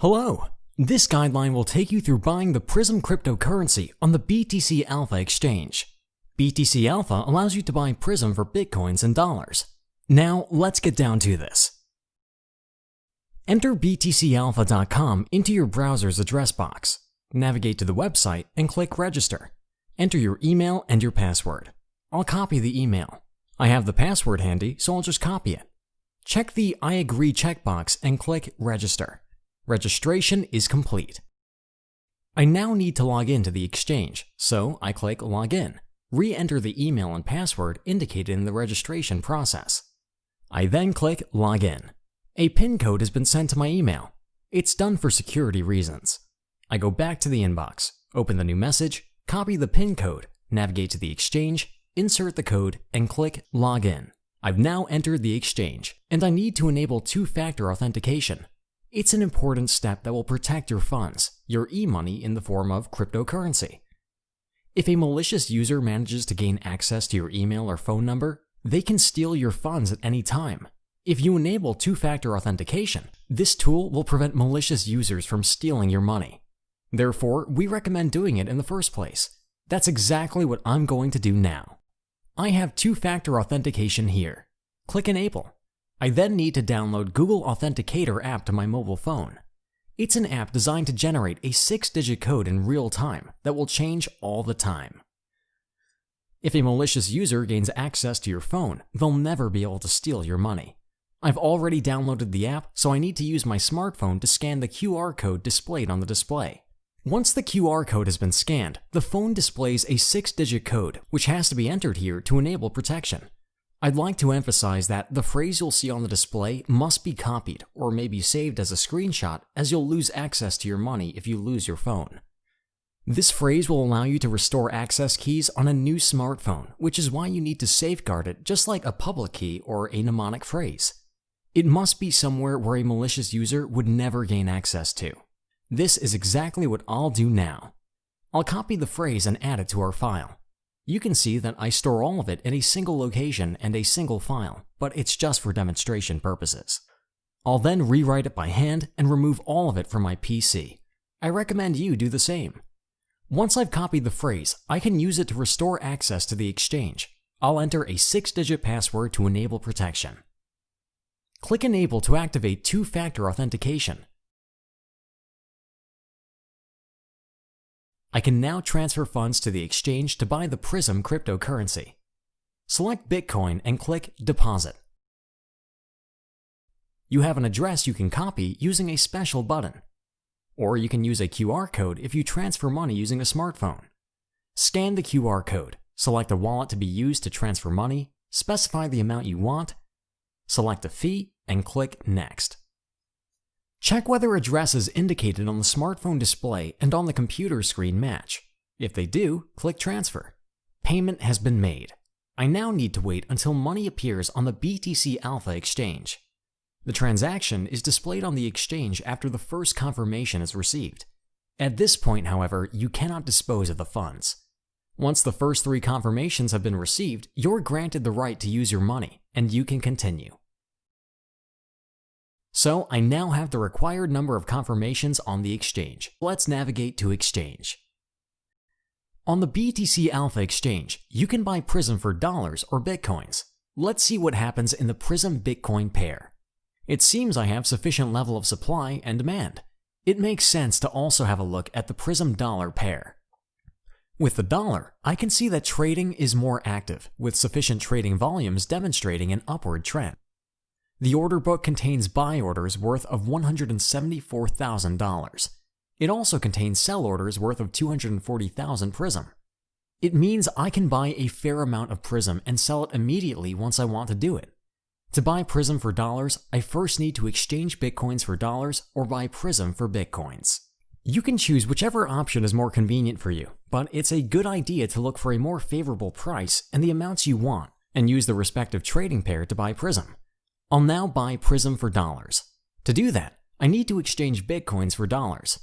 Hello! This guideline will take you through buying the PRIZM cryptocurrency on the BTC Alpha exchange. BTC Alpha allows you to buy PRIZM for bitcoins and dollars. Now, let's get down to this. Enter btcalpha.com into your browser's address box. Navigate to the website and click Register. Enter your email and your password. I'll copy the email. I have the password handy, so I'll just copy it. Check the I agree checkbox and click Register. Registration is complete. I now need to log in to the exchange, so I click Login. Re-enter the email and password indicated in the registration process. I then click Login. A PIN code has been sent to my email. It's done for security reasons. I go back to the inbox, open the new message, copy the PIN code, navigate to the exchange, insert the code, and click Login. I've now entered the exchange, and I need to enable two-factor authentication. It's an important step that will protect your funds, your e-money in the form of cryptocurrency. If a malicious user manages to gain access to your email or phone number, they can steal your funds at any time. If you enable two-factor authentication, this tool will prevent malicious users from stealing your money. Therefore, we recommend doing it in the first place. That's exactly what I'm going to do now. I have two-factor authentication here. Click Enable. I then need to download Google Authenticator app to my mobile phone. It's an app designed to generate a 6-digit code in real time that will change all the time. If a malicious user gains access to your phone, they'll never be able to steal your money. I've already downloaded the app, so I need to use my smartphone to scan the QR code displayed on the display. Once the QR code has been scanned, the phone displays a 6-digit code, which has to be entered here to enable protection. I'd like to emphasize that the phrase you'll see on the display must be copied or maybe saved as a screenshot, as you'll lose access to your money if you lose your phone. This phrase will allow you to restore access keys on a new smartphone, which is why you need to safeguard it just like a public key or a mnemonic phrase. It must be somewhere where a malicious user would never gain access to. This is exactly what I'll do now. I'll copy the phrase and add it to our file. You can see that I store all of it in a single location and a single file, but it's just for demonstration purposes. I'll then rewrite it by hand and remove all of it from my PC. I recommend you do the same. Once I've copied the phrase, I can use it to restore access to the exchange. I'll enter a 6-digit password to enable protection. Click Enable to activate two-factor authentication. I can now transfer funds to the exchange to buy the PRIZM cryptocurrency. Select Bitcoin and click Deposit. You have an address you can copy using a special button. Or you can use a QR code if you transfer money using a smartphone. Scan the QR code, select a wallet to be used to transfer money, specify the amount you want, select a fee, and click Next. Check whether addresses indicated on the smartphone display and on the computer screen match. If they do, click Transfer. Payment has been made. I now need to wait until money appears on the BTC Alpha exchange. The transaction is displayed on the exchange after the first confirmation is received. At this point, however, you cannot dispose of the funds. Once the first 3 confirmations have been received, you're granted the right to use your money, and you can continue. So I now have the required number of confirmations on the exchange. Let's navigate to Exchange. On the BTC Alpha exchange, you can buy PRIZM for dollars or bitcoins. Let's see what happens in the PRIZM Bitcoin pair. It seems I have sufficient level of supply and demand. It makes sense to also have a look at the PRIZM dollar pair. With the dollar, I can see that trading is more active, with sufficient trading volumes demonstrating an upward trend. The order book contains buy orders worth of $174,000. It also contains sell orders worth of 240,000 PRIZM. It means I can buy a fair amount of PRIZM and sell it immediately once I want to do it. To buy PRIZM for dollars, I first need to exchange bitcoins for dollars or buy PRIZM for bitcoins. You can choose whichever option is more convenient for you, but it's a good idea to look for a more favorable price and the amounts you want, and use the respective trading pair to buy PRIZM. I'll now buy PRIZM for dollars. To do that, I need to exchange bitcoins for dollars.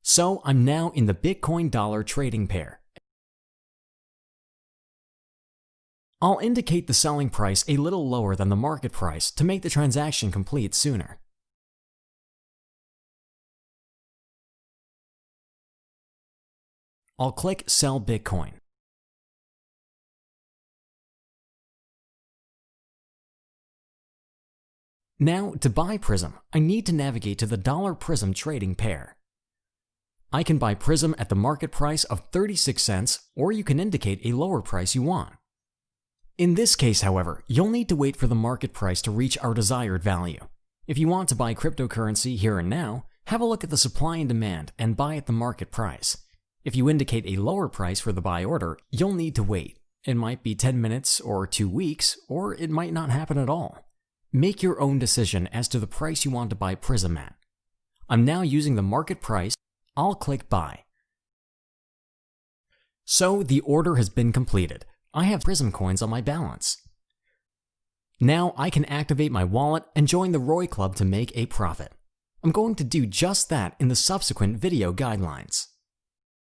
So I'm now in the Bitcoin dollar trading pair. I'll indicate the selling price a little lower than the market price to make the transaction complete sooner. I'll click Sell Bitcoin. Now, to buy PRIZM, I need to navigate to the $PRIZM trading pair. I can buy PRIZM at the market price of 36 cents, or you can indicate a lower price you want. In this case, however, you'll need to wait for the market price to reach our desired value. If you want to buy cryptocurrency here and now, have a look at the supply and demand and buy at the market price. If you indicate a lower price for the buy order, you'll need to wait. It might be 10 minutes or 2 weeks, or it might not happen at all. Make your own decision as to the price you want to buy PRIZM at. I'm now using the market price. I'll click Buy. So the order has been completed. I have PRIZM coins on my balance. Now I can activate my wallet and join the Roy Club to make a profit. I'm going to do just that in the subsequent video guidelines.